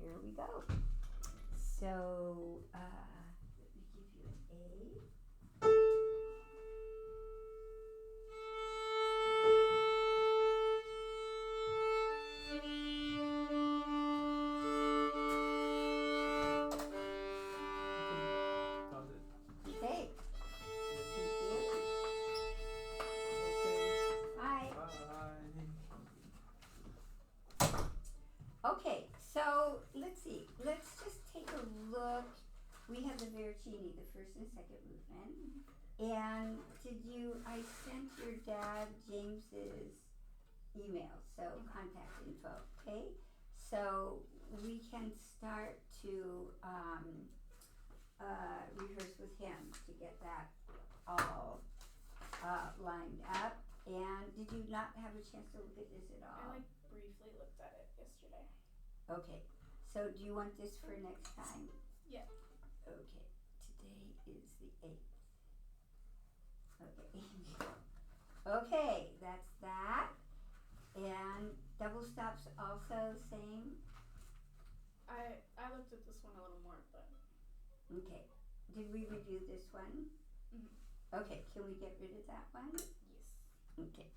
here we go. So, let me give you an A. Okay. Thank you. Bye. Okay, so let's see. Let's just take a look. We have the Veracini, the first and second movement. And I sent your dad James's email, so contact info, okay? So we can start to rehearse with him to get that all lined up. And did you not have a chance to look at this at all? I briefly looked at it yesterday. Okay, so do you want this for next time? Yeah. Okay, today is the 8th. Okay. Okay, that's that. And double stops also same? I looked at this one a little more, but... Okay, did we redo this one? Mm-hmm. Okay, can we get rid of that one? Yes. Okay.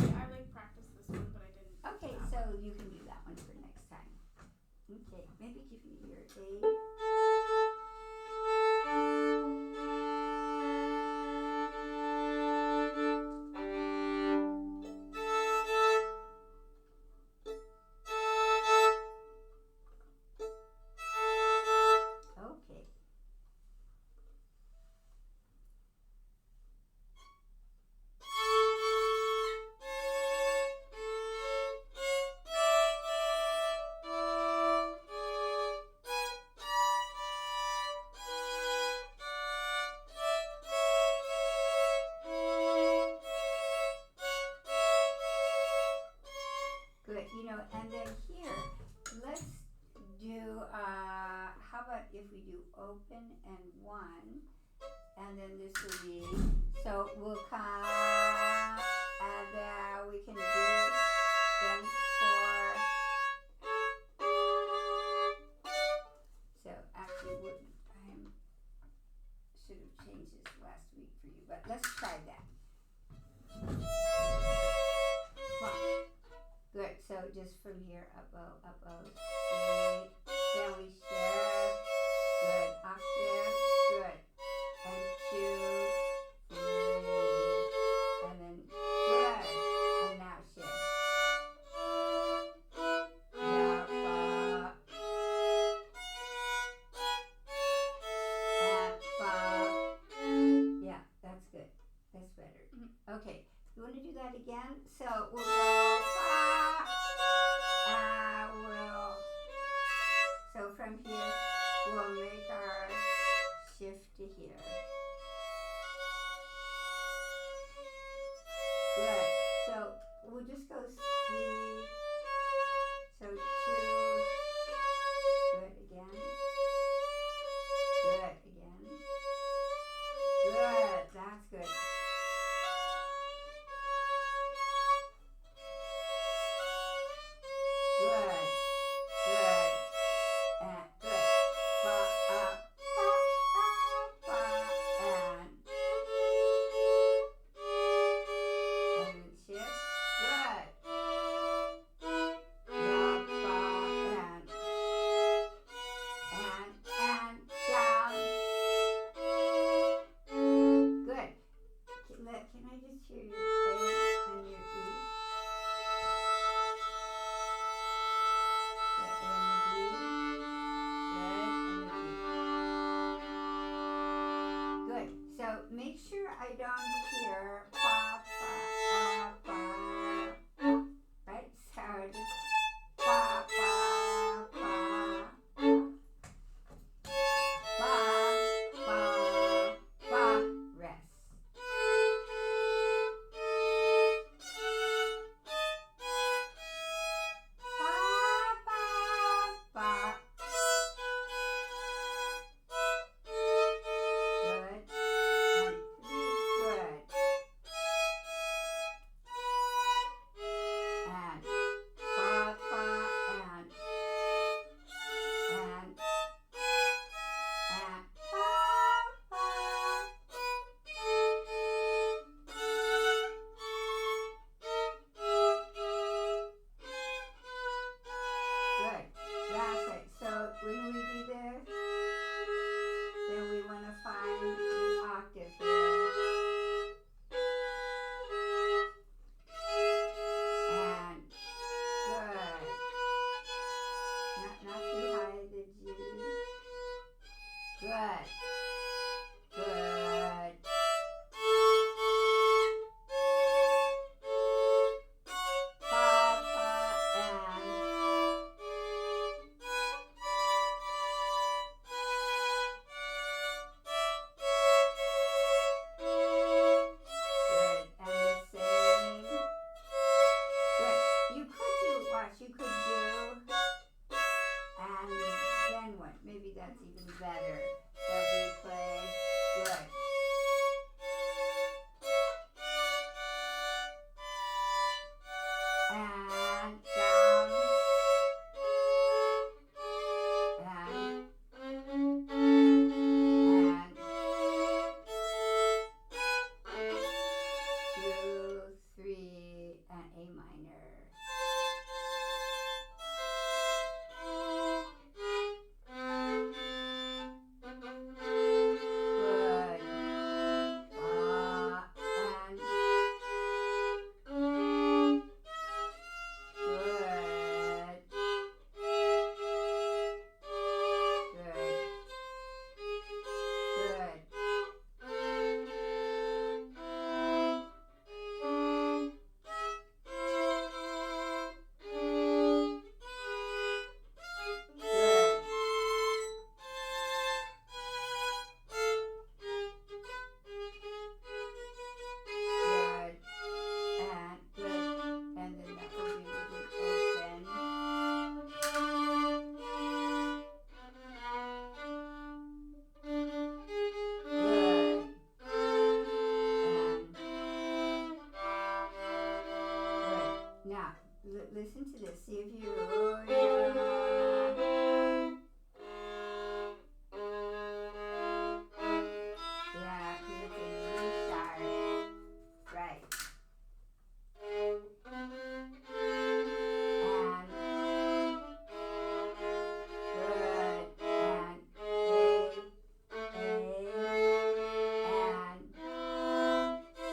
I practiced this one, but I didn't. Okay, so you can do that one for next time. Okay, maybe give me your A. Okay. Good, and then here, let's do, how about if we do open and 1, and then this will be, so we'll come, and then we can do then 4, so actually, I should have changed this last week for you, but let's try that. Good, so just from here, up, C, then we shift, good, octave, good, and 2, 3, and then good, and now shift. Up, yeah, that's good, that's better. Mm-hmm. Okay, you want to do that again? So we'll go so from here we'll make our shift to here. Good. So we'll just go C. So 2. Good again. Good again. Good. That's good. Make sure I don't hear pa, pa, pa, pa, right? So just pa, pa, pa, pa, pa, pa, rest. Pa, pa, pa. Good. Papa and good. And the same. Good. You could do, watch, you could do, and then what? Maybe that's even better. So we play, good. And down. And 2, 3, and A minor. Good. And good. Good. Good. Good. Good. And good. And then that will be with an open. Good. And good. Now, listen to this. See if you. Yeah, because it's a D sharp. Right. And good. And A, and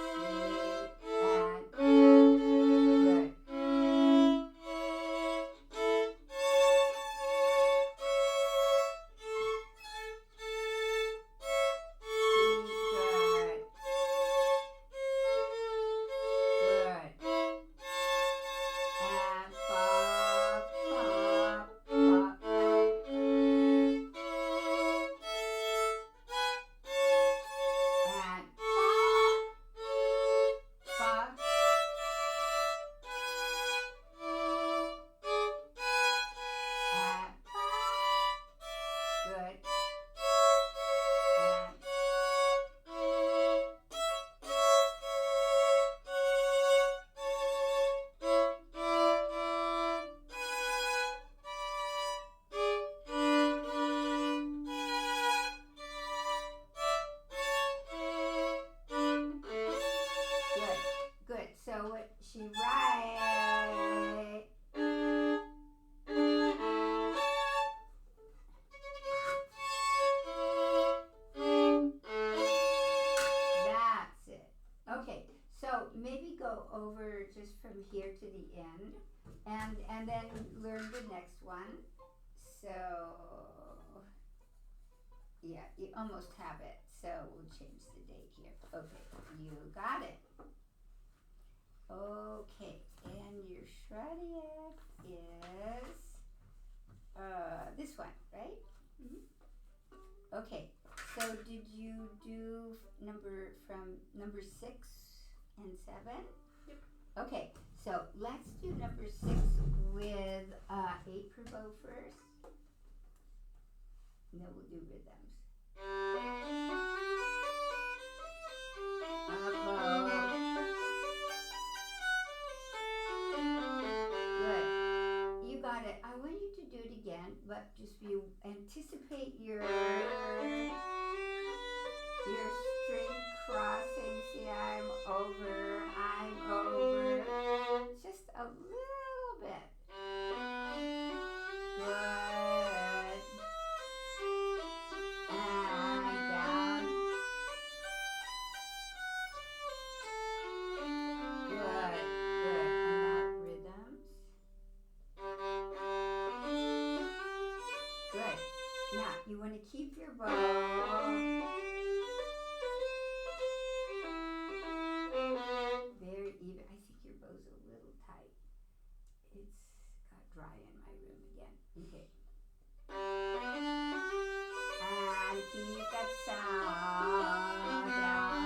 C, and good. Good. Good. And pop, pop, pop. And pop, pop. And pop. Good. And good. Good. So what she write? That's it. Okay. So maybe go over just from here to the end, and then learn the next one. So yeah, you almost have it. So we'll change the date here. Okay, you got it. Okay, and your Shradia is this one, right? Mhm. Okay, so did you do number 6 and 7? Yep. Okay, so let's do number 6 with aprobot first. And then we'll do rhythms. Good. You got it. I want you to do it again, but just anticipate your string crossing. See, I'm over. Just a little bit. Good. And down. Good. Good. And now rhythms. Good. Now, you want to keep your bow very even. I think your bow's a little tight. It's got dry in my room again. Okay. And keep that sound down.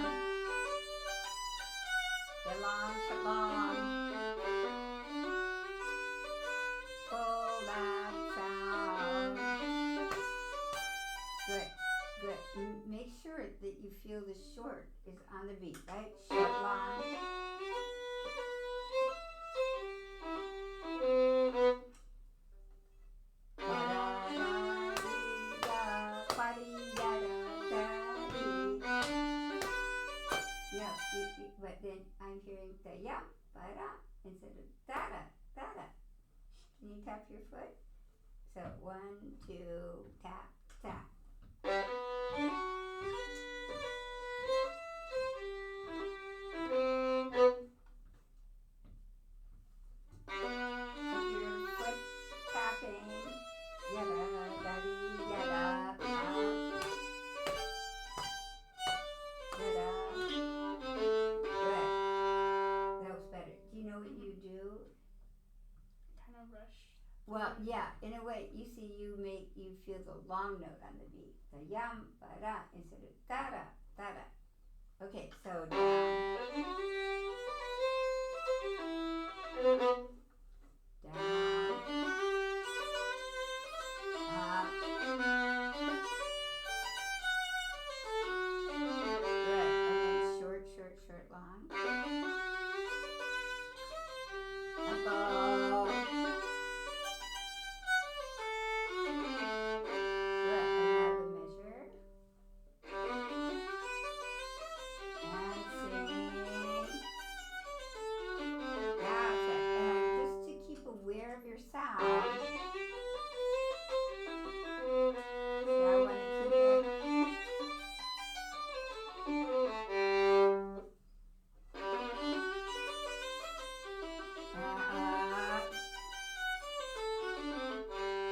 The long, pull that sound. Good, good. Make sure that you feel the short is on the beat, right? Short, long. But then I'm hearing the yum, ba-da, instead of da-da, da-da. Can you tap your foot? So 1, 2, tap, tap. Keep your foot tapping. Yada, da-dee, yada, yada. Do you know what you do? Kind of rush. Well, yeah, in a way, you see, you feel the long note on the beat. The yum, ba-da, instead of da-da, da-da. Okay, so down. Down. Up. Good, and then short, short, short, long. Above. Good, another measure. And sing. That's it. And just to keep aware of your sound. So I want to keep it.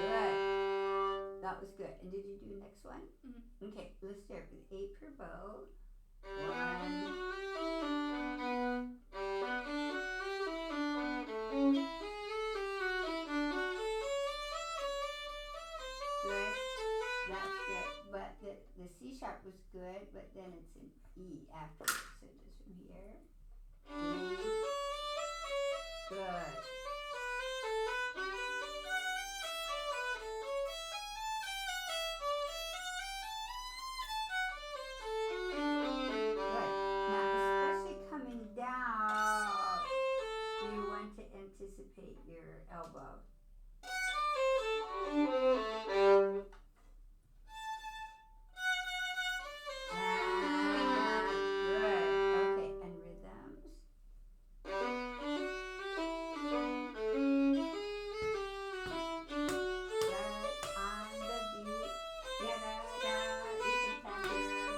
Good. That was good. And did you do the next one? Mm-hmm. Okay, let's start with 8 per bow. 1. Good. That's good. But the C sharp was good, but then it's an E afterwards. So just from here. E. Good. Anticipate your elbow. Good. Okay, and rhythms. On the beat. Da-da-da. You can tap your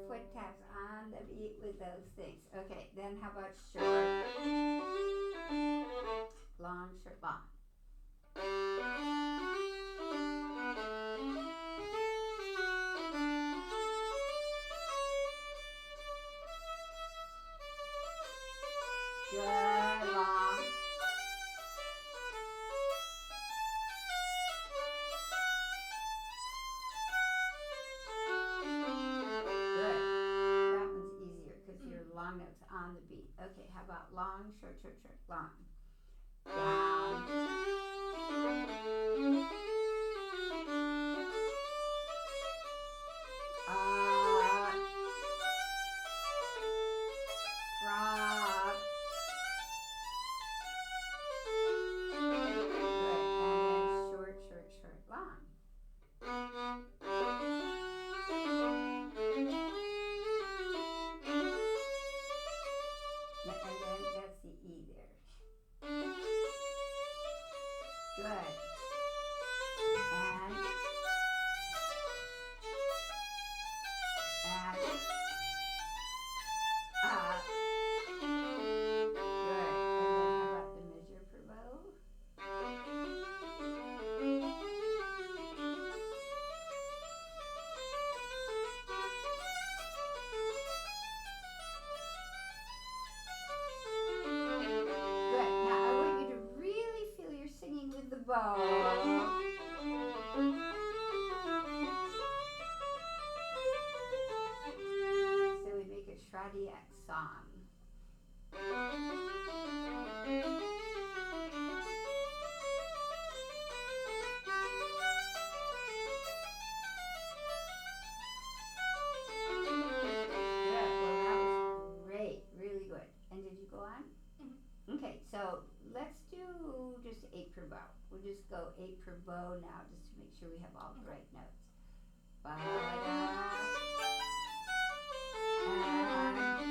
foot. Taps on the beat with those things. Okay, then how about short? Long, short, long. Good, long. Long notes on the beat. Okay, how about long, short, short, short, long. Down. Up. Drop. Good. And then short, short, short, long. And then that's the E there. Good. So we make a Shradiac song. Okay, so let's do just 8 per bow. We'll just go 8 per bow now, just to make sure we have all the right notes. Ba-da. And next.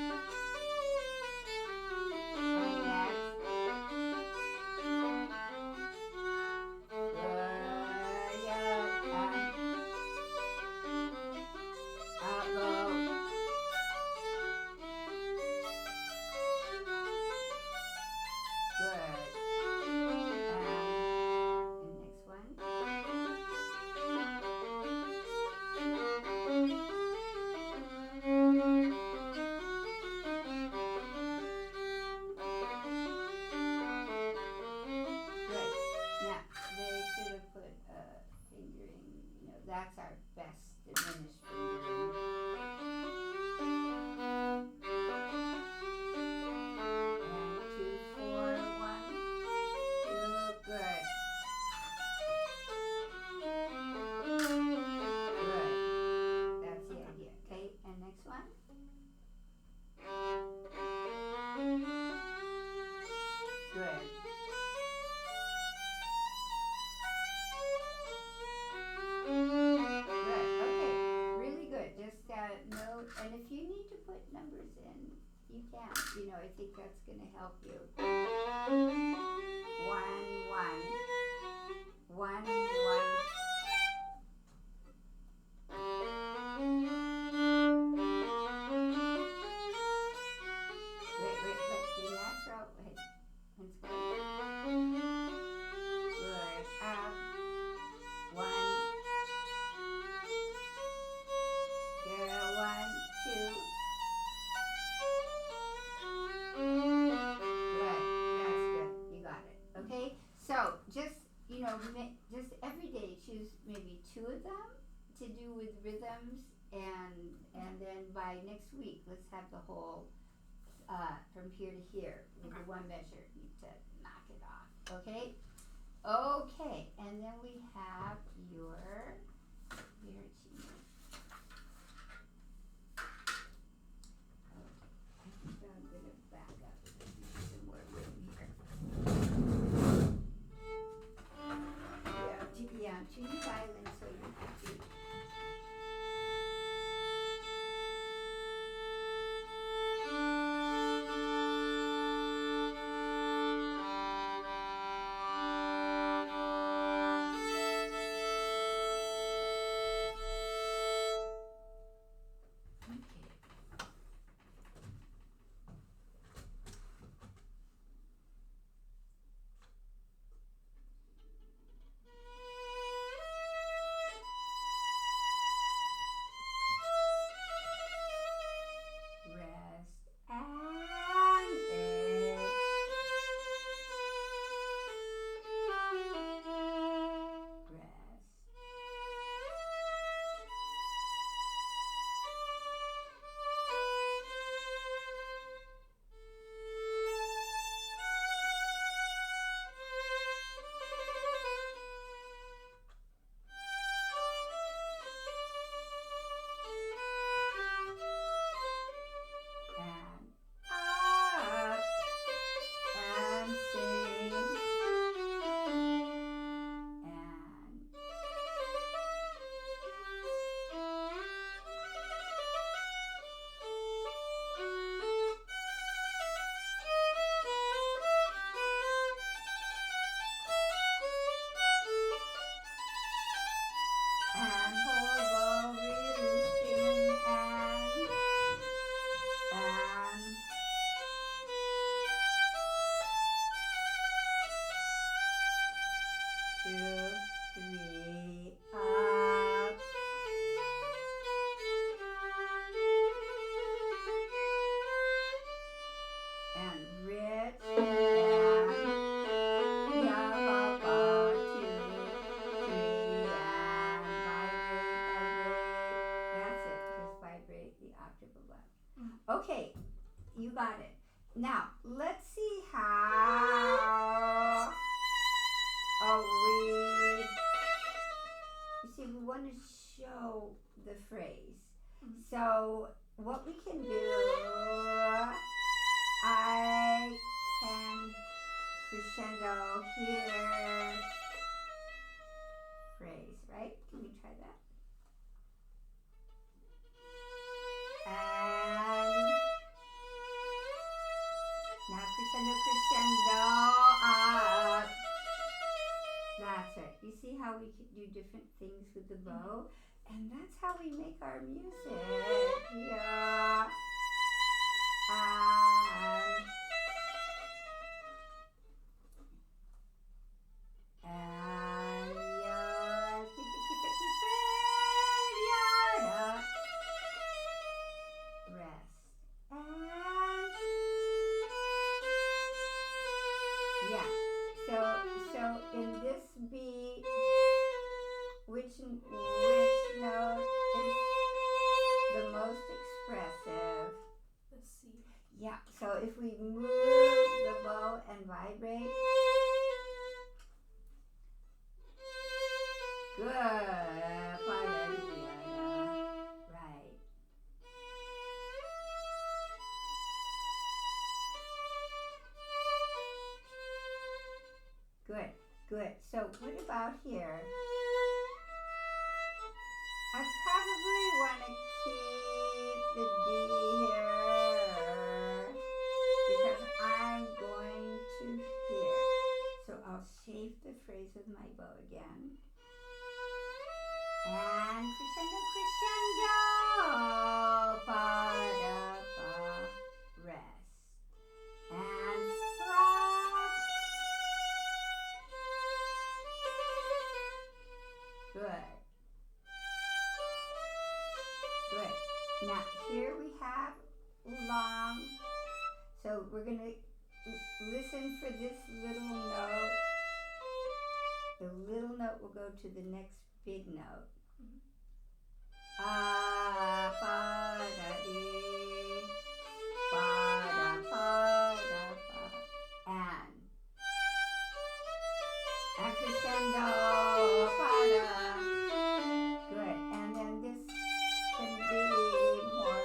That's our best diminished fingering. And 2, 4, 1, 2, good. Good. That's the idea. Okay, and next one. Good. Note, and if you need to put numbers in, you can. You know, I think that's going to help you. 1, 1, 1, 1. Wait, be natural. Wait, let's go. Good. Up. 1. 2. Good. That's good. You got it. Okay. So just just every day choose maybe 2 of them to do with rhythms, and then by next week let's have the whole from here to here with the one measure. You need to knock it off. Okay. Okay. And then we have your Veracini. I'm going to back up. There's some more room here. Yeah, tune your violin so you're happy. You got it. Now, let's see how you see, we want to show the phrase. Mhm. So, what we can do, I can crescendo here, phrase, right? Can we try that? And now crescendo up. That's right. You see how we can do different things with the bow? And that's how we make our music. Yeah. And yeah, keep it, yeah. Rest. And yeah. So in this beat, which note is the most expressive? The C. Yeah. So if we move the bow and vibrate. Good. Right. Good. Good. So what about here? I probably want to keep the D here because I'm going to here. So I'll shape the phrase with my bow again. And crescendo, pa-da-pa, rest. And frog. Good. Good. Now here we have long. So we're going to listen for this little note. The little note will go to the next big note. Pa-da-dee, pa-da-pa-da-pa. And crescendo, pa-da. Good. And then this can be more.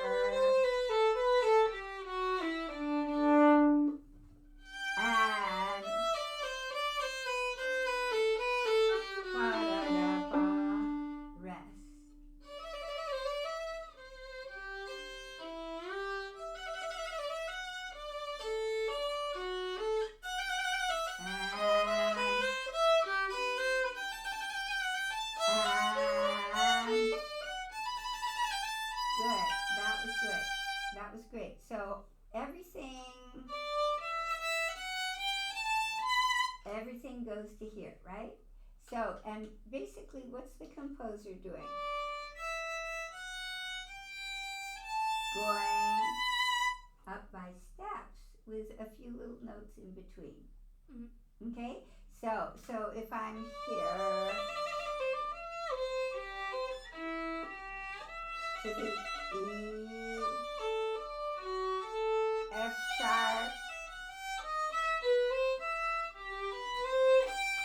And pa-da-da-pa, rest. Good. That was good. That was great. So everything goes to here, right? So, and basically what's the composer doing? Going up by steps with a few little notes in between. Mm-hmm. Okay? So if I'm here to the E, F sharp,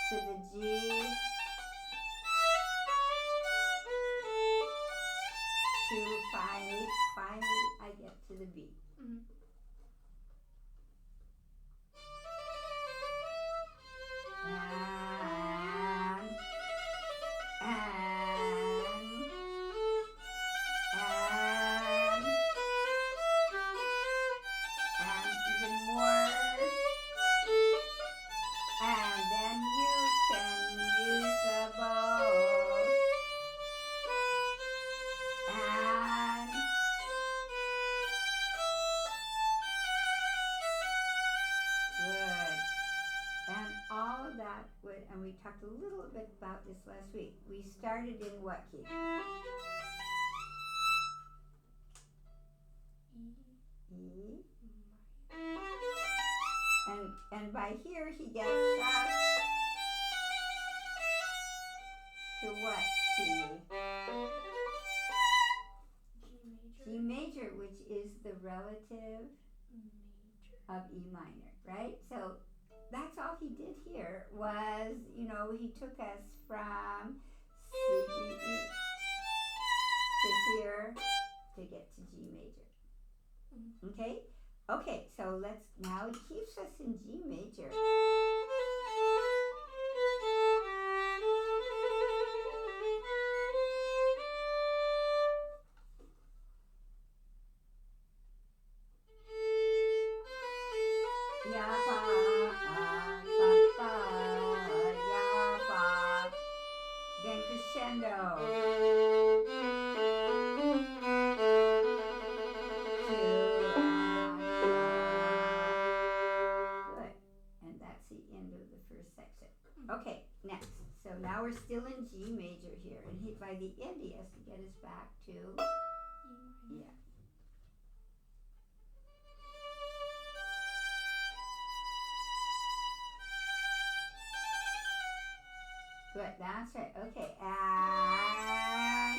to the G, to finally I get to the B. Mm-hmm. And even more. And then you can use the bow. And good. And all of that and we talked a little bit about this last week. We started in what key? E. And by here he gets us to what key? G major. G major, which is the relative of E minor, right? So that's all he did here was, he took us from C, E, to here to get to G major. Okay? Okay, so now it keeps us in G major. Then crescendo. Good. And that's the end of the first section. Okay, next. So now we're still in G major here. And by the end he has to get us back to yeah. Good, that's right. Okay, and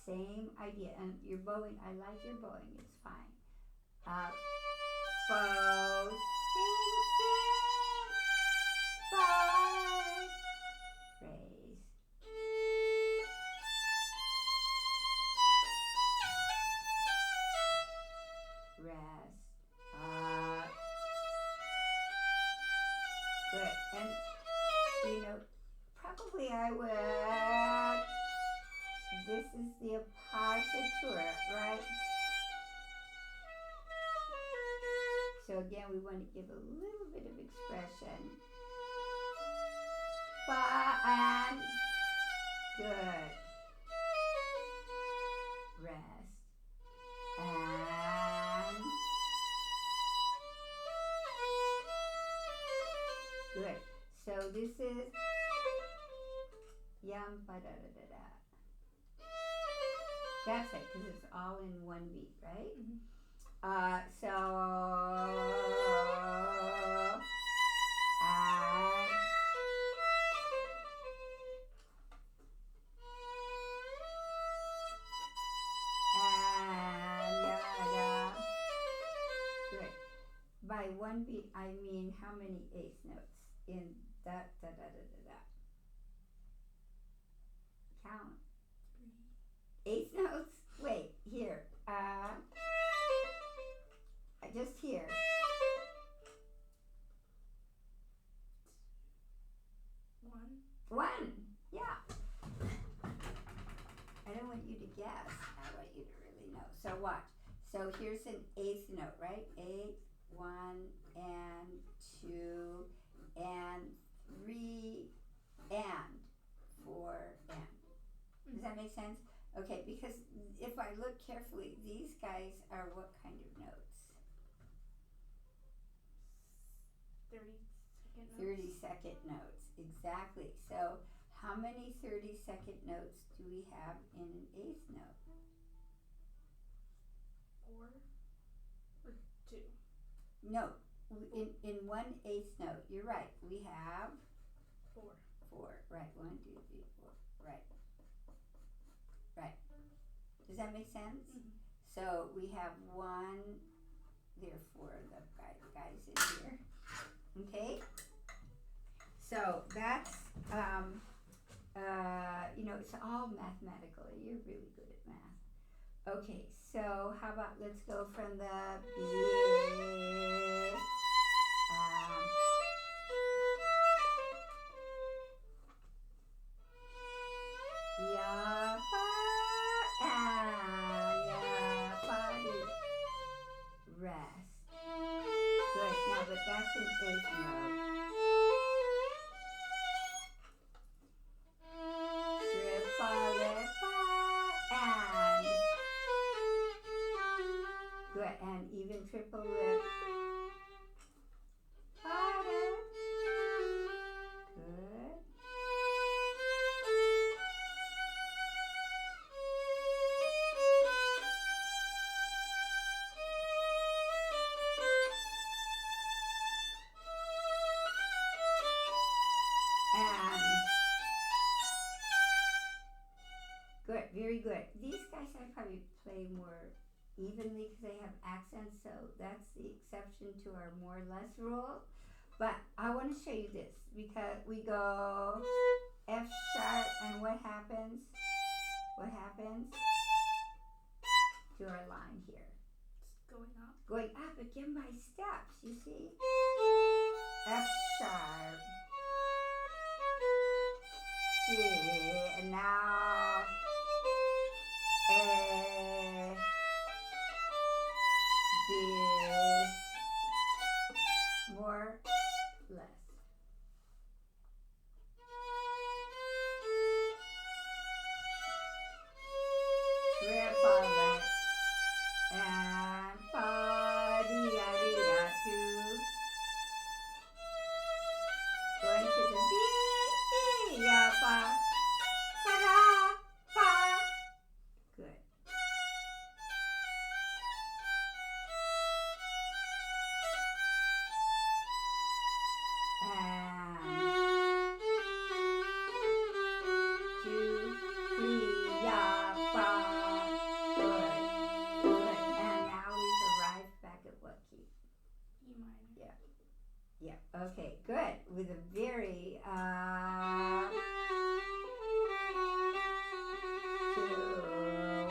same idea. And your bowing, I like your bowing, it's fine. Bow, sing, bye, raise. Rest. Good. And probably I would. This is the appoggiatura, right? So again, we want to give a little bit of expression. And good. Rest. And good. So this is yum ba da da da da. That's it, because it's all in one beat, right? So and good. By one beat, I mean how many eighth notes in da da da da da da. Count. 3. Eighth notes? Wait, here. Just here. 1. Yeah. I don't want you to guess. I want you to really know. So watch. So here's an eighth note, right? 8, 1, and 2, and 3, and 4, and. Does that make sense? Okay, because if I look carefully, these guys are what kind of notes? 30-second notes, exactly. So how many 30-second notes do we have in an eighth note? 4 or 2? No, in one eighth note, you're right. We have 4. 4, right. 1, 2, 3, 4, right. Right. Does that make sense? So we have 1, there are 4 of the guys in here. Okay? So that's, it's all mathematical. You're really good at math. Okay, so how about let's go from the big, rest. Good. Now, but that's an eighth note. Triple lip, and good. And even triple lip. Good. Good, very very good. These guys I probably play more evenly because they have accents, so that's the exception to our more or less rule. But I want to show you this because we go F sharp, and what happens? What happens to our line here? It's going up. Going up again by steps, you see? F sharp, C, and now A, B, more, less. Triple and pa-dee-da-dee-da-two. Going to the B, ya pa, pa-da, pa. Good. And 2, 3, ya pa. Good. Good. And now we've arrived back at what key? E minor. Yeah. Okay. Good. With a very 2,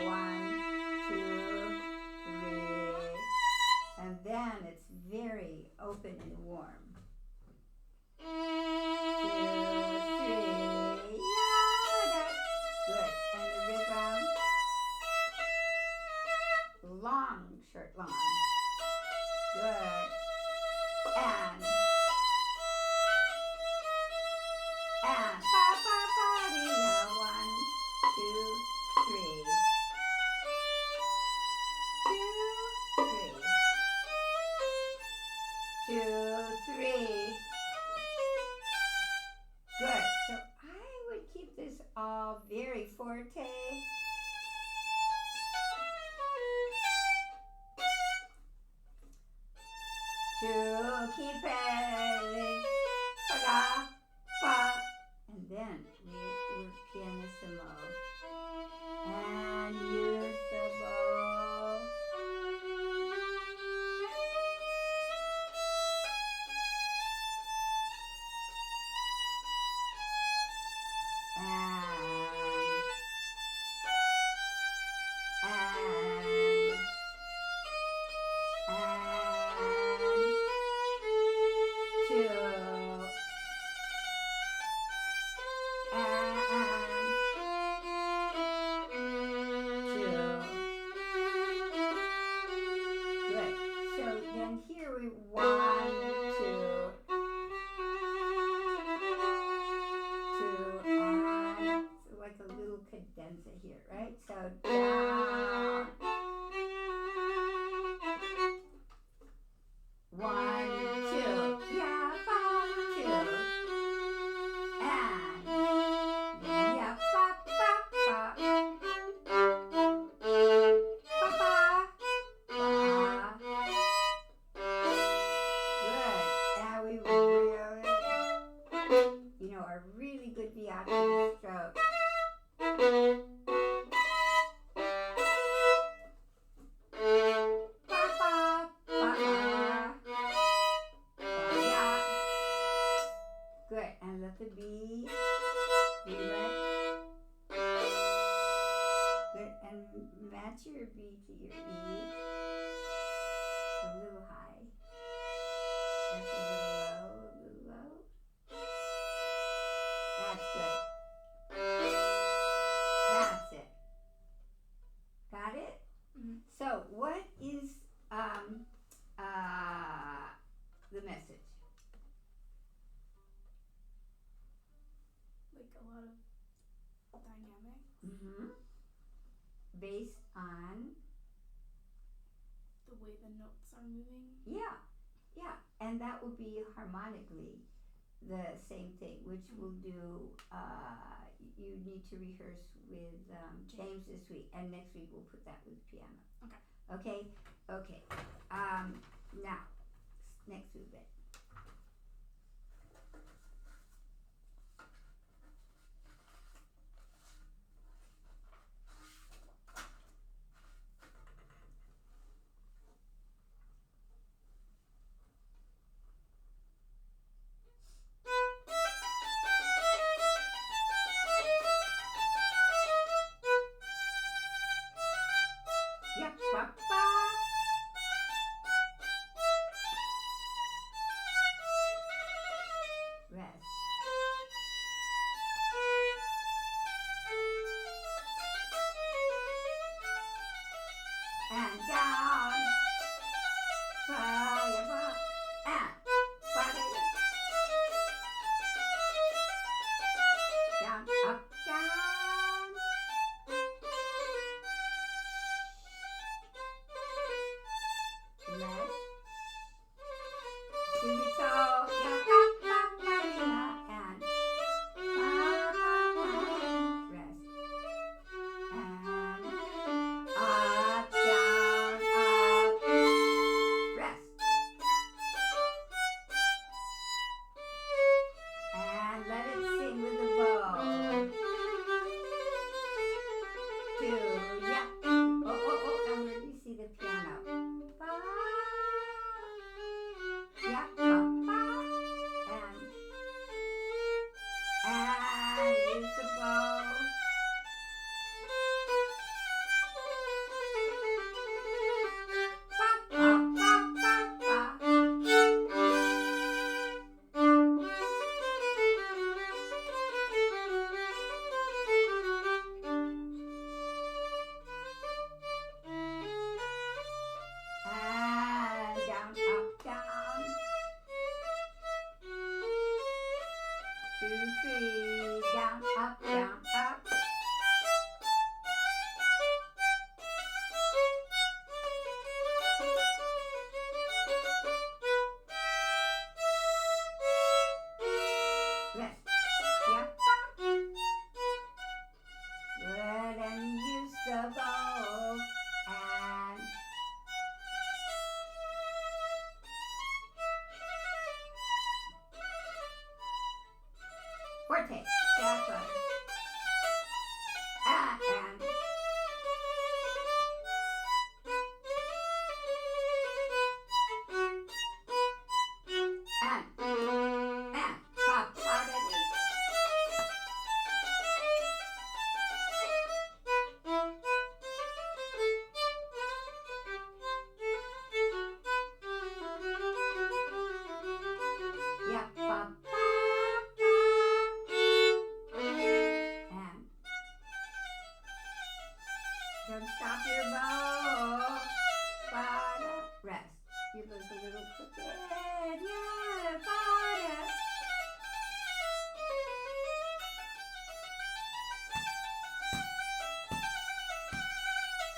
1, 2, 3, and then it's very open and warm. 2, 3, yeah, good. And the rhythm, long, short, long. Good. And pa pa pa dee ya. 1, 2, 3. 2, 3. 2, 3. Good. So I would keep this all very forte. To keep it, pa, pa, and then we're pianissimo and use the bow. Cadenza here, right? So down. 1, 2, yeah, 5, 2, and yeah, pa, pa, pa, pa, pa, pa. Good. Now we really, a really good Veracini stroke. Good, and let the B right. Good, and match your B to your E. A little high. That's a little low, That's good. That's it. Got it? Mm-hmm. So, what is the message? Like a lot of dynamics. Mm-hmm. Based on the way the notes are moving. Yeah, and that will be harmonically the same thing, which we'll do. You need to rehearse with James this week, and next week we'll put that with piano. Okay. Now, next movement. Yep, ba, ba. Rest. And down. Ba, ya, ba. And ba, da, ya. Down, up, down. Left. Subito. Ya, ba, ba, ba, ya. And ba, ba, ba. Rest. And up, down, up. Rest. And let it sing with the bow. 2, yeah. Oh, and where do you see the piano? Ba, yeah, ba, ba. And use the bow. Ba, ba, ba, ba, ba. And down, up, down. 2, 3, down, up, down, up. Rest. Yep. Good, and use the bow. And forte. That's right. And pop, pop it. Yep, pop, pop, and don't stop your bow. Bada. Rest. Your bow's a little crooked. Yeah, bada.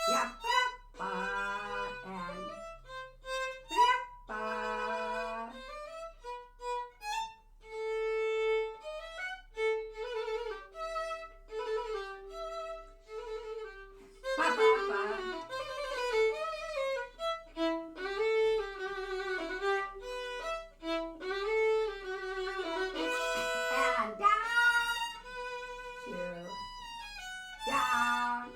Yeah, ba, and ba. Ba, ba, ba. And down, 2, down.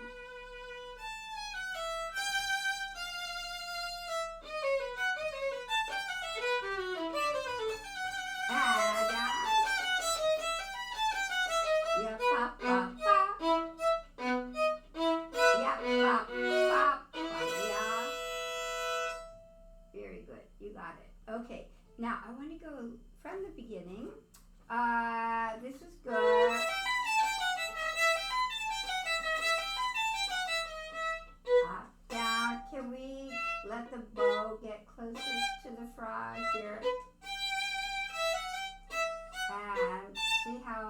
And down. Yeah, pop, pop, pop. Yeah, pop, pop, pop, yeah. Very good, you got it. Okay, now I want to go from the beginning. This was good. Up, down. Can we let the bow get closer to the frog here? And see how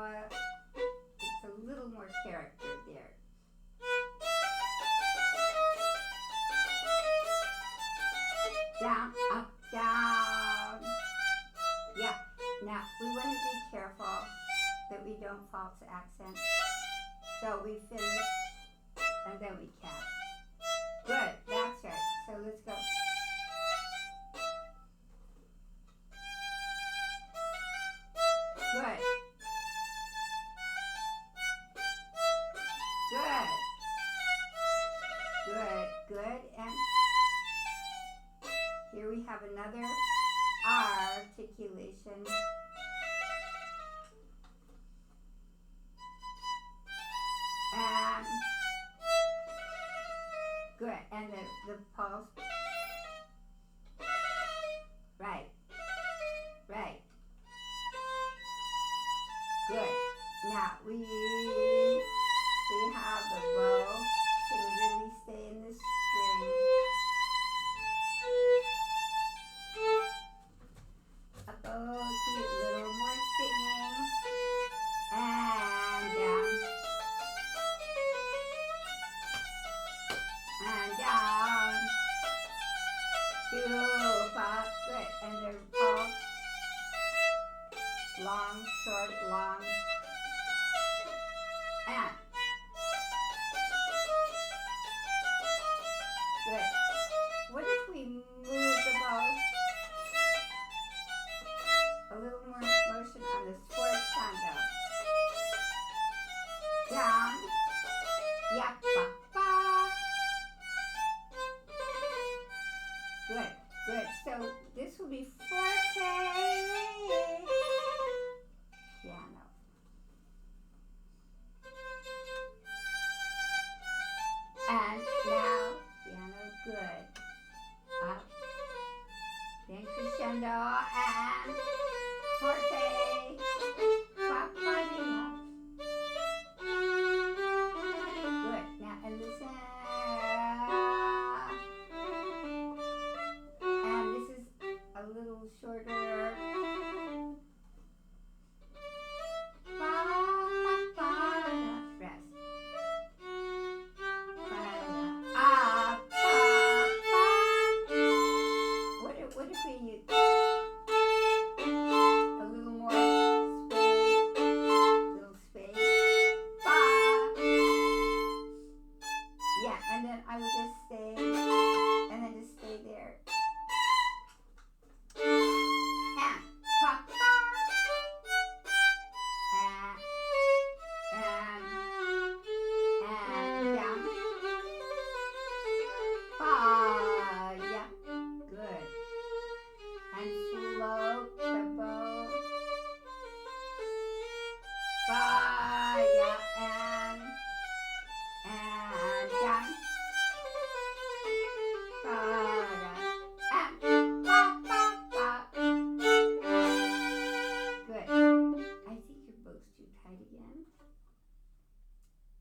it's a little more character there. Down, up, down. Yeah. Now, we want to be careful that we don't false accent. So we finish and then we catch. Good, that's right. So let's go. Good. Good. Good, good. And here we have another articulation. And Good. And the pulse. Right. Right. Good. Now we see how the bow can really stay in the string. Up, oh, cute. Little more singing. And down. And down. Two, five. Good. And they're all long, short, long. And. Good. What if we move the bow? A little more motion on the sforzando. Down. Yap, ba, ba. Good, good. So this will be forte. Piano. And now, piano, good. Up. Then crescendo and forte. Ba-ba-dee-da. Good. Now, and listen. And this is a little shorter. Ba-ba-ba-da. Rest. What if we use a little more space, ba. Yeah, and then I would just stay, and then just stay there. And ba, ba. And down. Ba, yeah, good. And slow the bow. Ba, yeah, and down. Ba, and ba, ba, ba. Good. I think your bow's too tight again.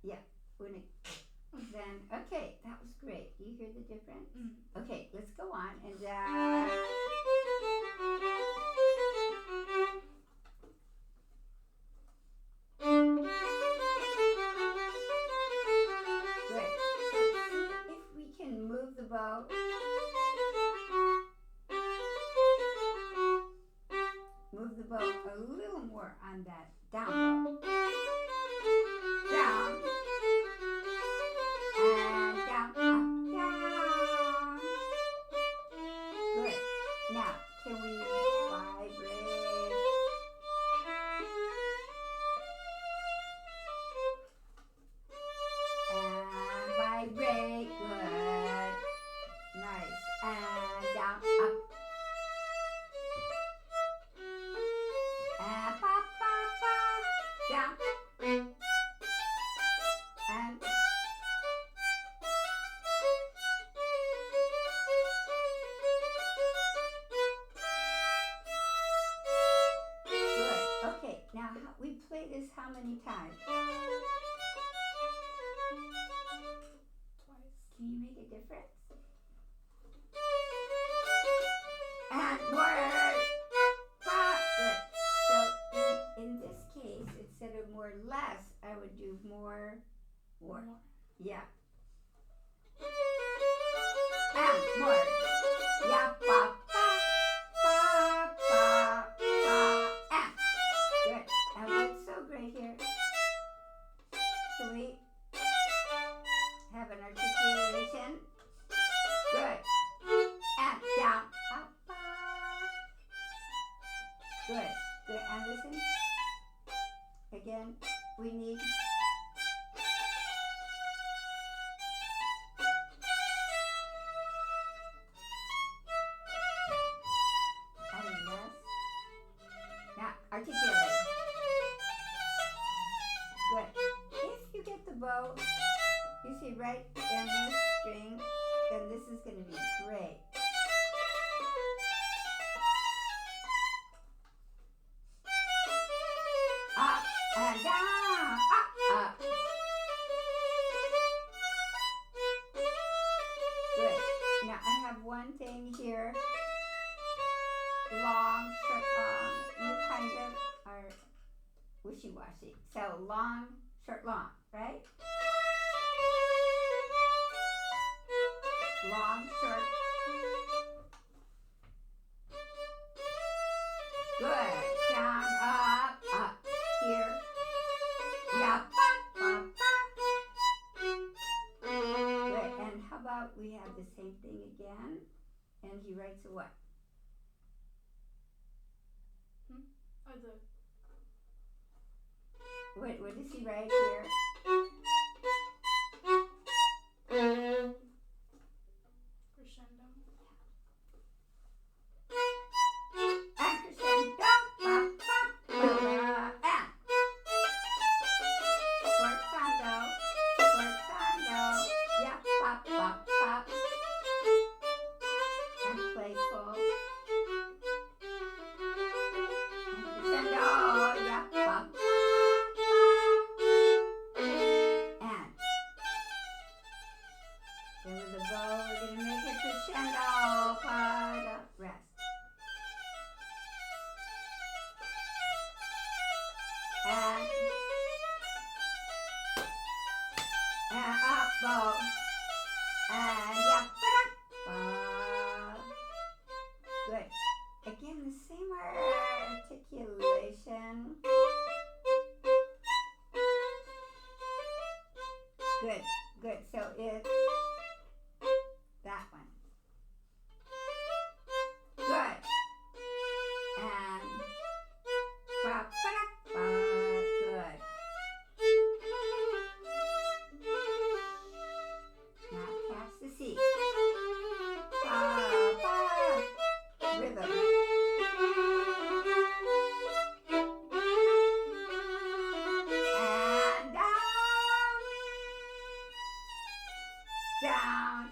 Yeah, then, okay, that was great. Do you hear the difference? Okay, let's go on and good. So see if we can move the bow. Move the bow a little more on that down bow. Down. And down, up, down. Good. Now, can we vibrate? And vibrate. Good. Nice. And down, up. And ba, ba, ba. Down. And good. Okay, now we play this how many times? Twice. Can you make a difference? And more. Good. So in this case, instead of more less, I would do more. Yeah. And more. Yeah, ba, ba, ba, ba, ba, and. Good. And what's so great here? Can we have an articulation? Good. And down. Up, ba. Good. Good. And listen. Again, we need. Now, articulate. Good. If you get the bow, you see right in the string, one thing here. Long, short, long. You kind of are wishy-washy. So long, short, long, right? Long, short. Good. Down, up, up. Here. Yeah, ba, ba, ba. Good. And how about we have the same thing again? And he writes a what? Or the What does he write here? crescendo. And crescendo. Ba, ba, ba, ba, and. Sforzando. Sforzando. Yeah, ba, ba, ba. And playful. And crescendo. Yeah, ba, ba, ba. And there was a bow. We're going to make it crescendo. Pada. Rest. And up bow. And yeah, ba. Good. Again, the same articulation. Good, good. So it's that one. Good. And ba, ba, ba. Good. Now catch the C. Ba, ba. Rhythm. And down. Down.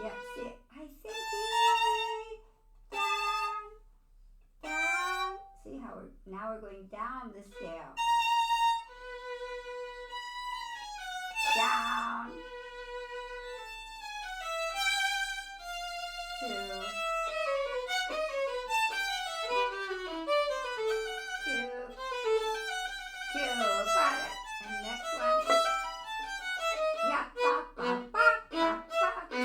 Yep, see, I think down. Down. See how now we're going down the scale. Down. 2. 2. 2. Got it. And next one. Yeah, ba, ba, ba, ba, ba.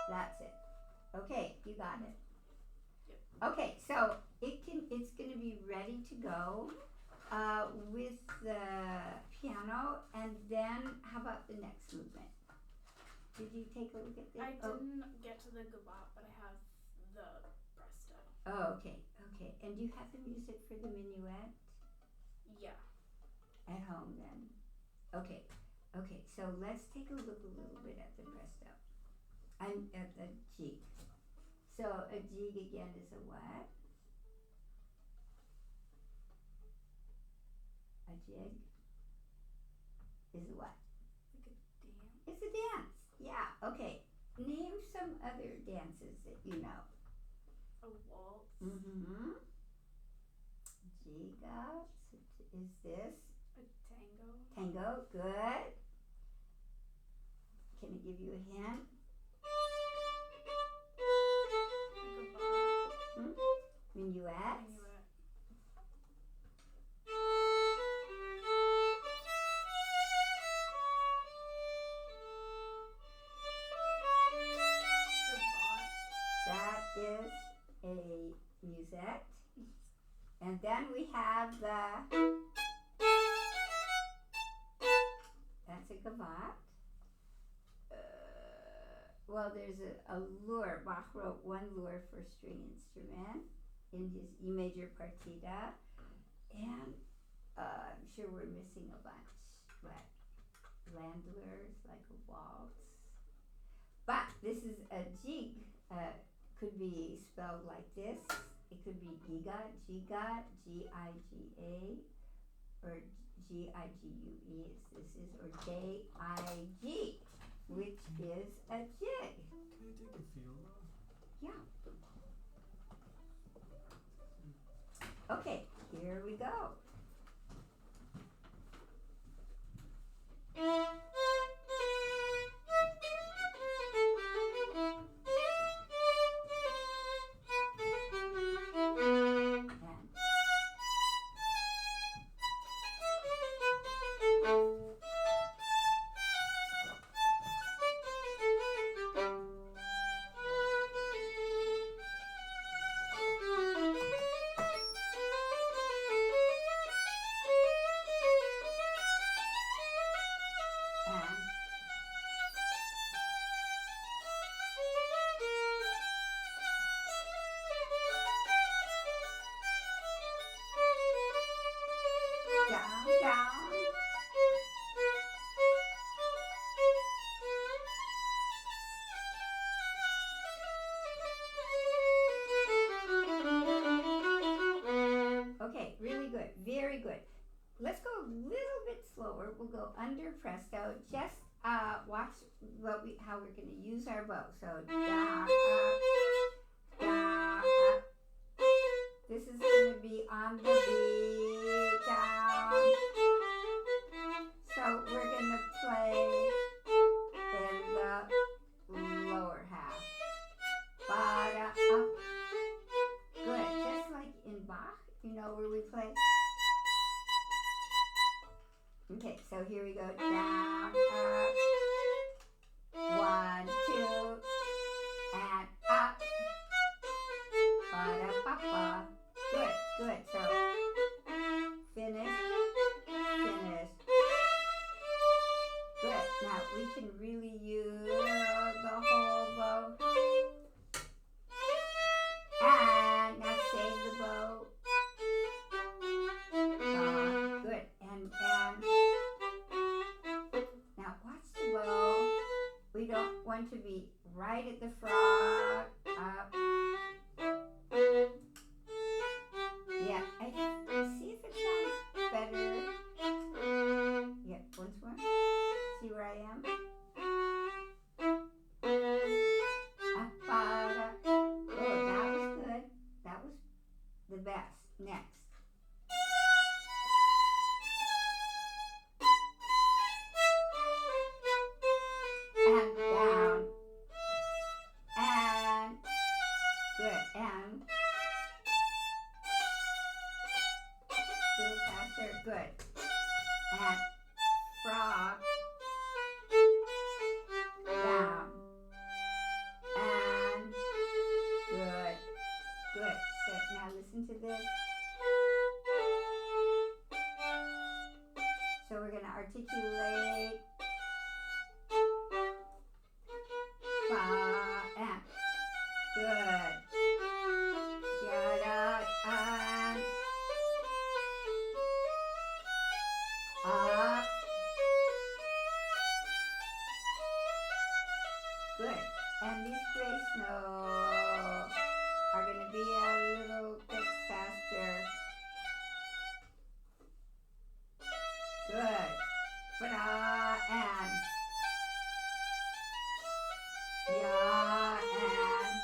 That's it. Okay, you got it. Yep. Okay, so it's gonna be ready to go with the piano, and then how about the next movement? Did you take a look at this? I didn't get to the gavotte, but I have the presto. Oh, okay. And you have the music for the minuet Yeah. at home then? Okay. So let's take a look a little bit at the presto. I'm at the Gigue. So a Gigue again is a what? A jig is a what? Like a dance. It's a dance. Yeah. Okay. Name some other dances that you know. A waltz. Mm-hmm. Giga is this? A tango. Tango. Good. Can I give you a hint? A gavotte. Minuet. Minuet. That is a musette. And then we have that's a gavotte. Well, there's a lure. Bach wrote one lure for string instrument in his E major partita. And I'm sure we're missing a bunch. But landlures, like a waltz. But this is a Gigue. Could be spelled like this. It could be Giga, Giga, Giga, or Gigue. This is or Jig, which is a jig. Can I take a feel though? Yeah. Okay, here we go. and down, down. Okay, really good, very good. Let's go a little bit slower. We'll go under presto. Just watch how we're going to use our bow. So down, up, down, up. This is going to be on the beat, down. So we're going to play in the lower half. Ba-da, up. Good, just like in Bach, you know, where we play. Okay, so here we go. Down, up. 1, 2, and up. Ba-da-ba-ba. Good, good. So finish, finish. Good. Now we can really use the whole bow. And now save the bow. Good. And now watch the bow. We don't want to be right at the frog. Up. Yeah, I see if it sounds better. Yeah, once more. See where I am? Up, ba-da. Oh, that was good. That was the best. Next. And down. And good. And little faster. Good. And frog. Down. And good. Good. So now listen to this. So we're going to articulate. And good. Yada and up. Good. And these grace notes are going to be a little bit faster. Good. Ba-da, and yeah, and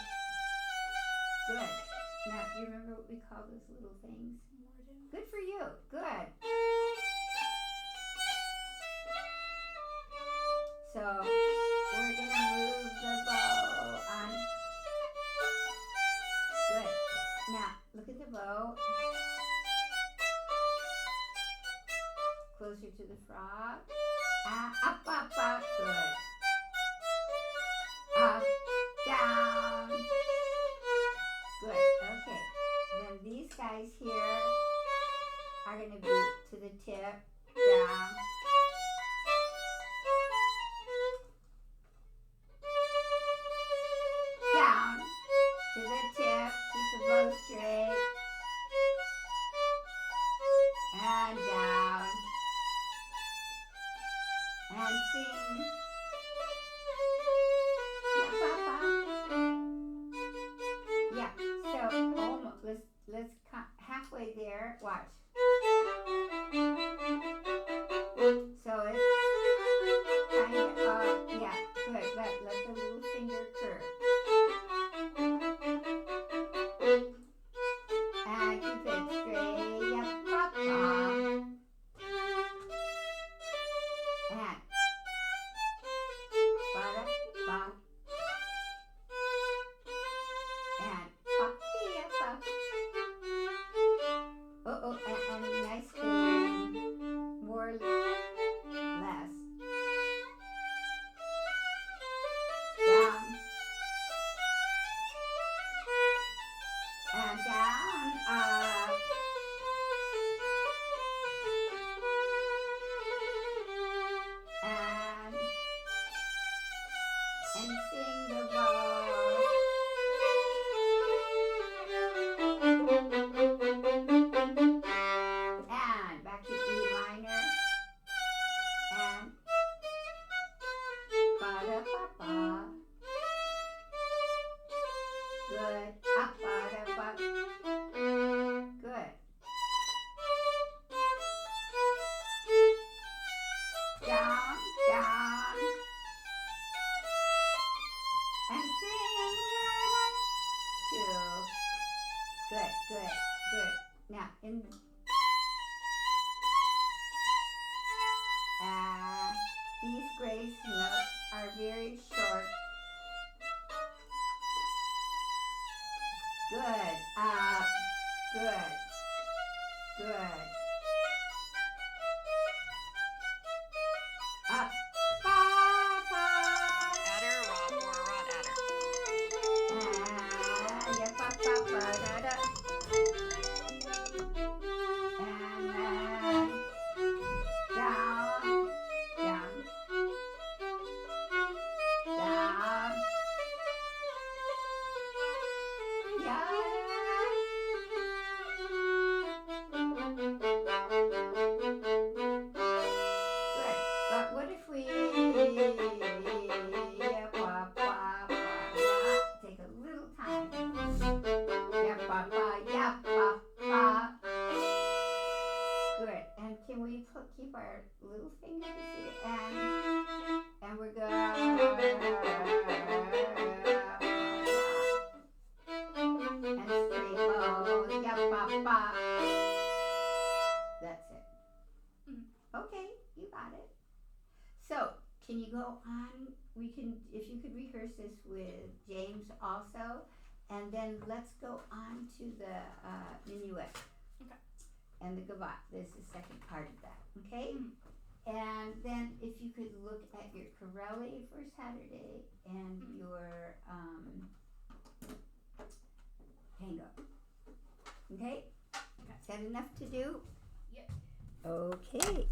good. Now, do you remember what we call those little things? Morden. Good for you. Good. So, we're going to move the bow on. Good. Now, look at the bow. Closer to the frog. Up, up, up. Good. Up, down. Good. Okay. Then these guys here are going to be to the tip, down. Down to the tip. Keep the bow straight. And down. And sing. Yeah, so almost, let's halfway there, watch. So it's kind of, yeah, good, let the little finger curve. And keep it straight, yeah, papa. And ba-da, ba. And ba, ba. Oh, These grace notes are very short. Good. Good. Good. Up. Ba, ba. Adder, rod, or rod adder. Yeah, ba, ba, ba, da, da. And down, down, down. Yeah. Good. But what if we take a little time? Good. And can we keep our little fingers and we're good. And straight bow. That's it. Okay, you got it. So, can you go on? We can, if you could rehearse this with James also, and then let's go on to the minuet. Okay. And the gavotte. There's the second part of that. Okay. And then if you could look at your Corelli for Saturday and your tango. Okay? Is that enough to do? Yep. Okay.